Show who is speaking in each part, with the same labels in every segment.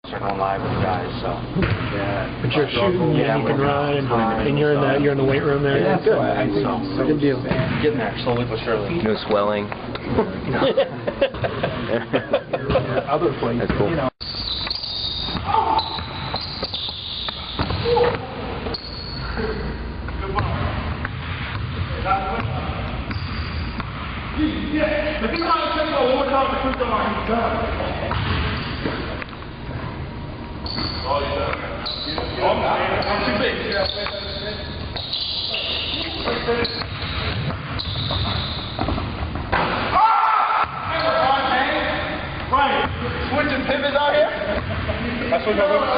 Speaker 1: Going live with the guys, so
Speaker 2: yeah. But you're shooting, yeah, you can run, and you're in the weight room there.
Speaker 1: Yeah,
Speaker 2: good.
Speaker 1: So
Speaker 2: Good deal.
Speaker 1: Getting there slowly but surely.
Speaker 3: No swelling.
Speaker 2: Other places,
Speaker 3: that's cool.
Speaker 2: You know.
Speaker 4: Yeah, if you want to take one more time to put on done. Oh, yeah. I'm too big. Right. Switching pivots out here? That's what I'm doing.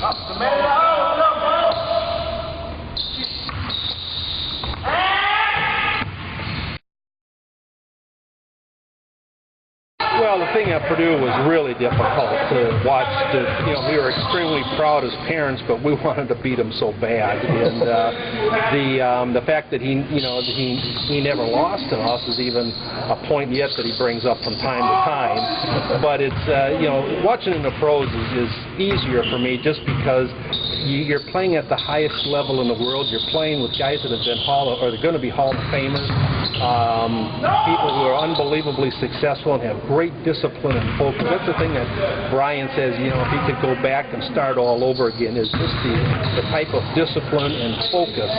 Speaker 4: The man out. What's up, bro?
Speaker 5: Well, the thing at Purdue was really difficult to watch. We were extremely proud as parents, but we wanted to beat him so bad. And the fact that he never lost to us is even a point yet that he brings up from time to time. But it's watching in the pros is easier for me just because you're playing at the highest level in the world. You're playing with guys that have been they're going to be Hall of Famers. People who are unbelievably successful and have great discipline and focus. That's the thing that Brian says, if he could go back and start all over again, is just the type of discipline and focus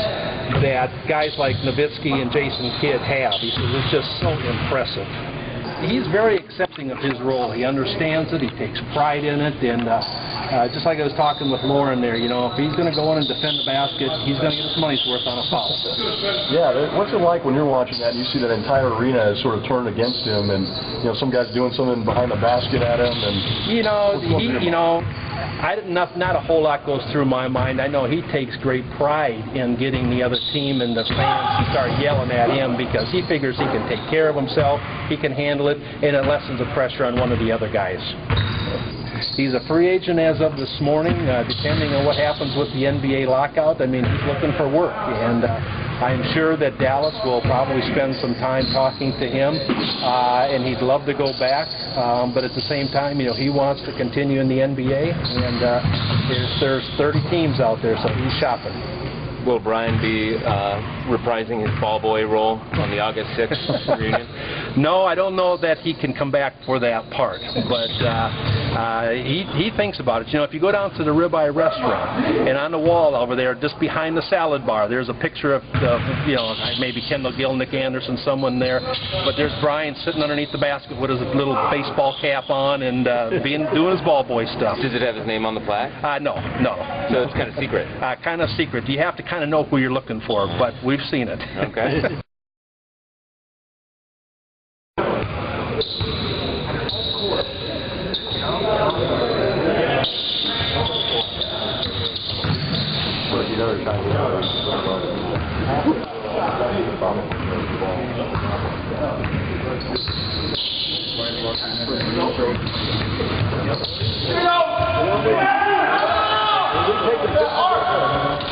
Speaker 5: that guys like Nowitzki and Jason Kidd have. He says it's just so impressive. He's very accepting of his role. He understands it. He takes pride in it. And just like I was talking with Lauren there, if he's going to go in and defend the basket, he's going to get his money's worth on a foul.
Speaker 6: Yeah, what's it like when you're watching that and you see that entire arena is sort of turned against him, and some guys doing something behind the basket at him, and not a whole lot goes through my mind. I know he takes great pride in getting the other team and the fans to start yelling at him because he figures he can take care of himself, he can handle it, and it lessens the pressure on one of the other guys. He's a free agent as of this morning. Depending on what happens with the NBA lockout, he's looking for work. And I'm sure that Dallas will probably spend some time talking to him, and he'd love to go back. But at the same time, he wants to continue in the NBA, and there's 30 teams out there, so he's shopping.
Speaker 3: Will Brian be reprising his ball boy role on the August 6th reunion?
Speaker 5: No, I don't know that he can come back for that part, but he thinks about it. If you go down to the ribeye restaurant, and on the wall over there, just behind the salad bar, there's a picture of maybe Kendall Gill, Nick Anderson, someone there, but there's Brian sitting underneath the basket with his little baseball cap on and doing his ball boy stuff.
Speaker 3: Does it have his name on the plaque?
Speaker 5: No.
Speaker 3: So it's kind of secret?
Speaker 5: Kind of secret. You have to kind of know who you're looking for, but we've seen it.
Speaker 3: Okay.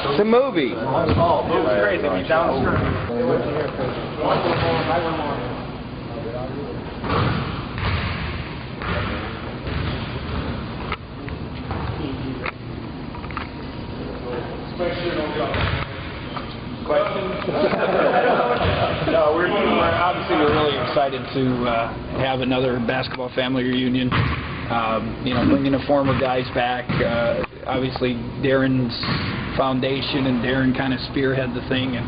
Speaker 3: It's a movie.
Speaker 4: Oh, it was crazy. He's down the
Speaker 7: No, we're really excited to have another basketball family reunion. Bringing the former guys back. Obviously, Darren's foundation and Darren kind of spearhead the thing, and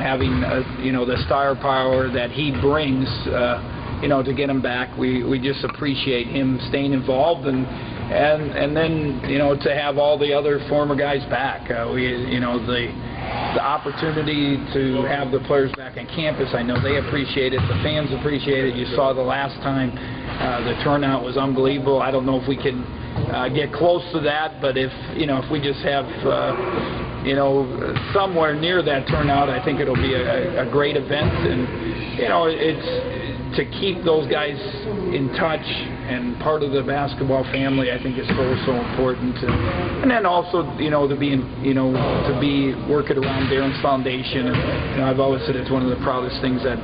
Speaker 7: having the star power that he brings, to get him back. We just appreciate him staying involved, and then to have all the other former guys back. The opportunity to have the players back on campus, I know they appreciate it, the fans appreciate it. You saw the last time, the turnout was unbelievable. I don't know if we can get close to that, but if we just have somewhere near that turnout, I think it'll be a great event. And it's to keep those guys in touch and part of the basketball family, I think is so important. And then also, to be working around Darren's foundation. And, I've always said it's one of the proudest things that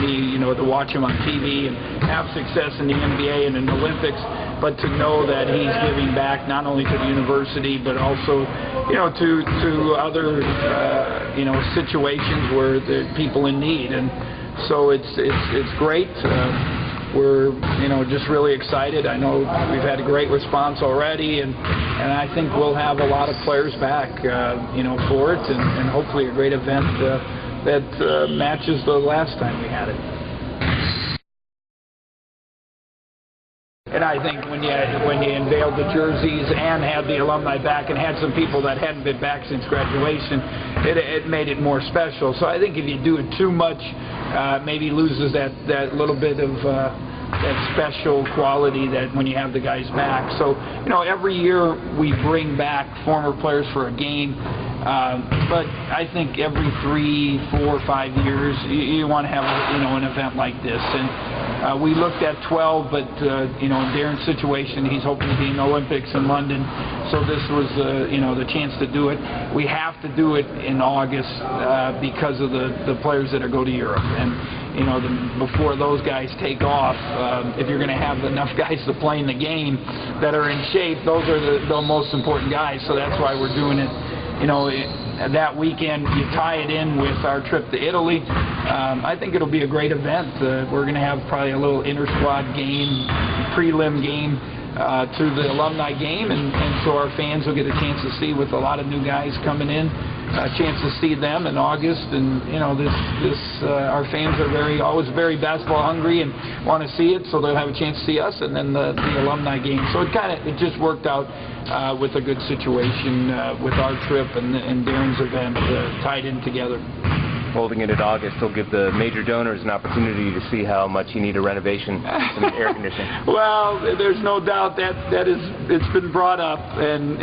Speaker 7: me, to watch him on TV and have success in the NBA and in the Olympics, but to know that he's giving back not only to the university, but also, to other, situations where there are people in need. And so it's great. We're just really excited. I know we've had a great response already, and I think we'll have a lot of players back, for it, and hopefully a great event that matches the last time we had it. And I think when you unveiled the jerseys and had the alumni back and had some people that hadn't been back since graduation, it made it more special. So I think if you do it too much, maybe loses that little bit of that special quality that when you have the guys back. So every year we bring back former players for a game. But I think every 3, 4, 5 years you want to have an event like this. And we looked at 12, but in Darren's situation, he's hoping to be in the Olympics in London. So this was the chance to do it. We have to do it in August because of the players that are go to Europe. And before those guys take off, if you're going to have enough guys to play in the game that are in shape, those are the most important guys. So that's why we're doing it. That weekend, you tie it in with our trip to Italy. I think it'll be a great event. We're going to have probably a little inter-squad game, prelim game to the alumni game, and so our fans will get a chance to see with a lot of new guys coming in, a chance to see them in August. And our fans are always very basketball hungry and want to see it, so they'll have a chance to see us, and then the alumni game. So it just worked out with a good situation with our trip and Darren's event tied in together.
Speaker 3: Holding it in August will give the major donors an opportunity to see how much you need a renovation and air conditioning. Well, there's no doubt it's been brought up, and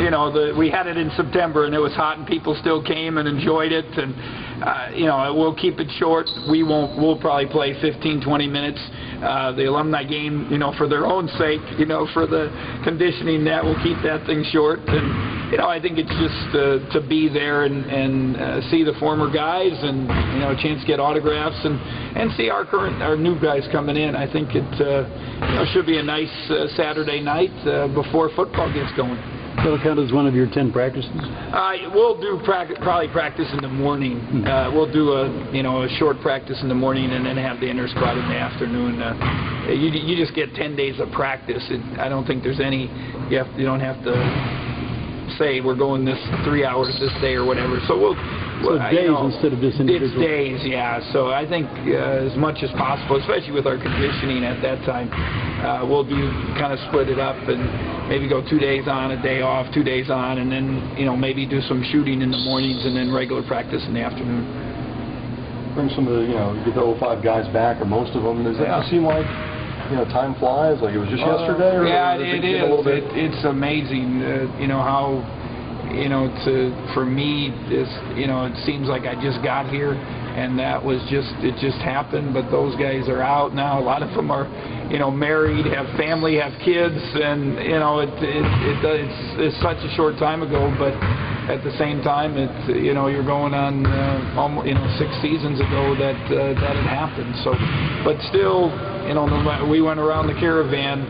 Speaker 3: we had it in September and it was hot and people still came and enjoyed it, and we'll keep it short. We'll probably play 15-20 minutes. The alumni game, for their own sake, for the conditioning, that will keep that thing short. And I think it's just to be there and see the former guys and a chance to get autographs and see our new guys coming in. I think it should be a nice Saturday night before football gets going.
Speaker 8: That'll count as one of your 10 practices?
Speaker 7: We'll do probably practice in the morning. We'll do a short practice in the morning and then have the inter squad in the afternoon. You just get 10 days of practice. I don't think there's any. You don't have to say we're going this 3 hours this day or whatever. So
Speaker 8: So days instead of just individual.
Speaker 7: It's days, yeah. So I think as much as possible, especially with our conditioning at that time, we'll do kind of split it up and maybe go 2 days on, a day off, 2 days on, and then maybe do some shooting in the mornings and then regular practice in the afternoon.
Speaker 9: Bring some of the get the 05 guys back or most of them. Does that seem like time flies? Like it was just yesterday? Or
Speaker 7: yeah, it is. It's amazing. How. For me, it seems like I just got here, and it just happened. But those guys are out now. A lot of them are, married, have family, have kids, and it's such a short time ago. But at the same time, you're going on almost 6 seasons ago that had happened. So, but still, we went around the caravan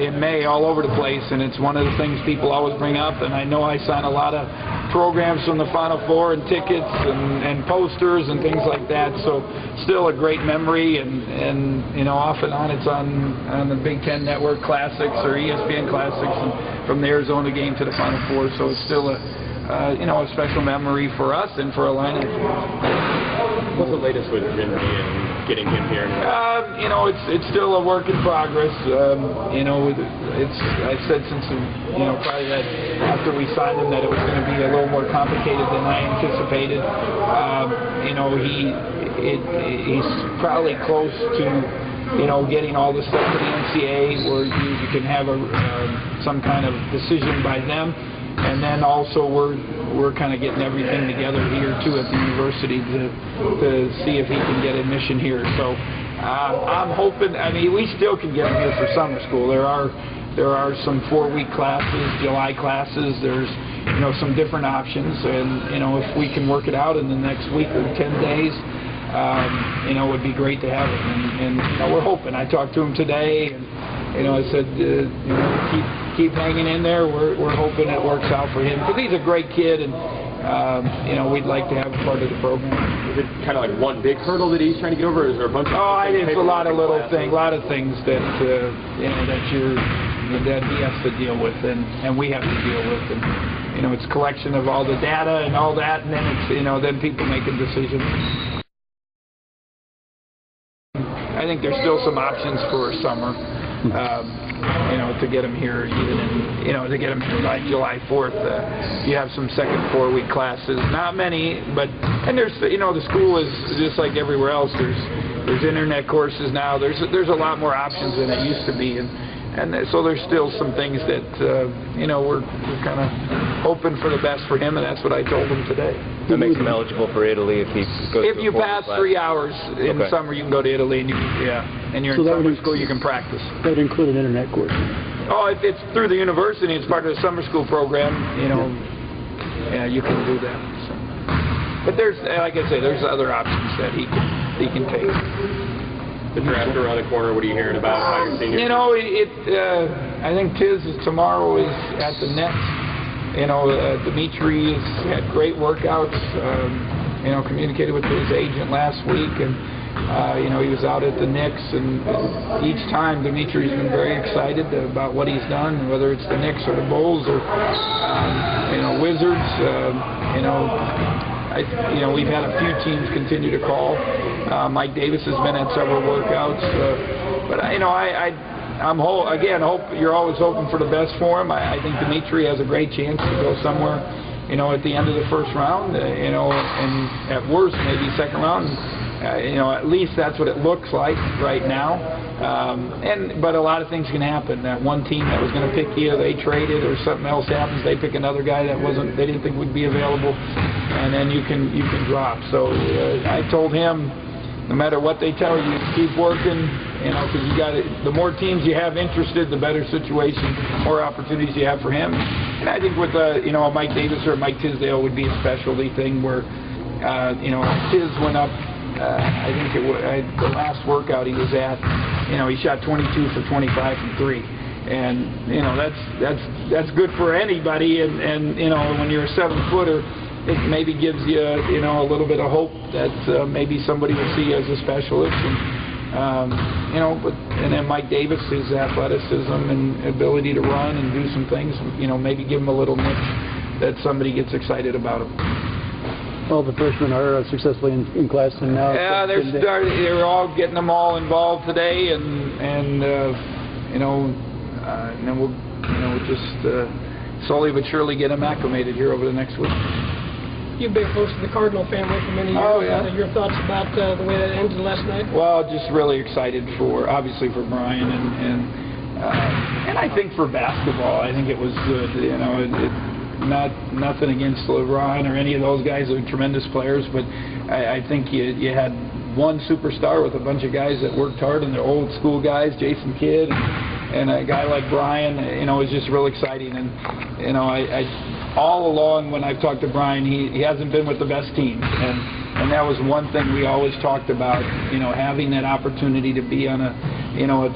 Speaker 7: in May all over the place, and it's one of the things people always bring up. And I know I signed a lot of programs from the Final Four and tickets and posters and things like that. So still a great memory, and off and on it's on the Big Ten Network Classics or ESPN Classics, and from the Arizona game to the Final Four. So it's still a special memory for us and for Illini.
Speaker 3: What's the latest with Jimde and getting him here?
Speaker 7: It's still a work in progress. I said since probably that after we signed him that it was going to be a little more complicated than I anticipated. He's probably close to getting all the stuff to the NCAA where you can have some kind of decision by them. And then also we're kind of getting everything together here too at the university to see if he can get admission here. So I'm hoping. I mean, we still can get them here for summer school. There are some 4-week classes, July classes. There's some different options, and if we can work it out in the next week or 10 days, it would be great to have him. And we're hoping. I talked to him today, and I said, keep hanging in there. We're hoping it works out for him because he's a great kid, and we'd like to have him part of the program.
Speaker 10: Is it kind of like one big hurdle that he's trying to get over, or is there a bunch of?
Speaker 7: It's a lot of little things, that that he has to deal with, and we have to deal with, and it's collection of all the data and all that, and then it's then people making decisions. I think there's still some options for summer, to get them here, even to get them here by July 4th. You have some second 4-week classes, not many, and there's the school is just like everywhere else. There's internet courses now. There's a lot more options than it used to be, and so there's still some things that we're kind of hoping for the best for him, and that's what I told him today.
Speaker 3: That makes him eligible for Italy if he goes.
Speaker 7: If you pass 3 hours in the summer, you can go to Italy, and and you're in summer school, you can practice.
Speaker 8: That would include an internet course.
Speaker 7: Oh, if it's through the university, it's part of the summer school program. You can do that. So. But there's, like I say, there's other options that he can take.
Speaker 10: The draft around the corner. What are you hearing about? How you're seeing it?
Speaker 7: I think tomorrow is at the Nets. Dimitri has had great workouts. Communicated with his agent last week, and he was out at the Knicks, and each time Dimitri's been very excited about what he's done, whether it's the Knicks or the Bulls or Wizards. We've had a few teams continue to call. Mike Davis has been at several workouts, but you're always hoping for the best for him. I think Dimitri has a great chance to go somewhere, at the end of the first round, and at worst maybe second round. At least that's what it looks like right now. But a lot of things can happen. That one team that was going to pick you, they traded, or something else happens, they pick another guy that they didn't think would be available, and then you can drop. So I told him, no matter what they tell you, keep working. Because the more teams you have interested, the better situation, more opportunities you have for him. And I think with Mike Davis or Mike Tisdale would be a specialty thing where Tiz went up. I think the last workout he was at, he shot 22 for 25 from 3, and that's good for anybody. And when you're a 7-footer, it maybe gives you a little bit of hope that maybe somebody will see you as a specialist. And then Mike Davis, his athleticism and ability to run and do some things, maybe give him a little niche that somebody gets excited about him.
Speaker 8: All the freshmen are successfully in class and now.
Speaker 7: Yeah, they're all getting them all involved today, and then we'll just slowly but surely get them acclimated here over the next week.
Speaker 11: You've been close to the Cardinal family for many years.
Speaker 7: Oh, yeah.
Speaker 11: Your thoughts about the way that ended last night?
Speaker 7: Well, just really excited obviously for Brian, and I think for basketball, I think it was good. Nothing against LeBron or any of those guys. They're tremendous players, but I think you had one superstar with a bunch of guys that worked hard, and they're old school guys, Jason Kidd, and a guy like Brian. It was just real exciting. And I all along when I've talked to Brian, he hasn't been with the best teams, and that was one thing we always talked about. Having that opportunity to be on a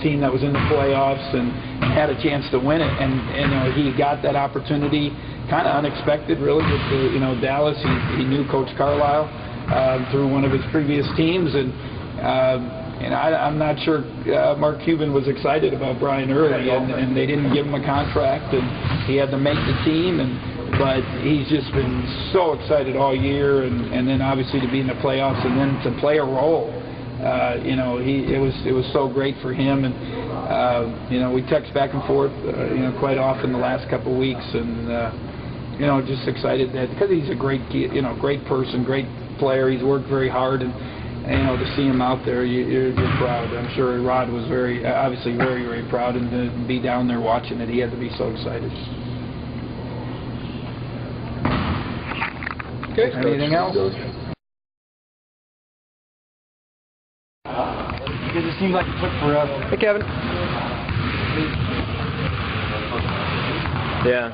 Speaker 7: team that was in the playoffs and had a chance to win it, and he got that opportunity. Kind of unexpected, really, with Dallas. He knew Coach Carlisle through one of his previous teams, and I'm not sure Mark Cuban was excited about Brian early, and they didn't give him a contract, and he had to make the team, but he's just been so excited all year, and then obviously to be in the playoffs and then to play a role. It was so great for him, and we text back and forth, quite often the last couple of weeks, and. Just excited that because he's a great kid, great person, great player. He's worked very hard, and to see him out there, you're proud. I'm sure Rod was obviously very, very proud, and to be down there watching it, he had to be so excited. Okay. Anything else?
Speaker 1: seems like it took forever.
Speaker 6: Hey, Kevin. Yeah.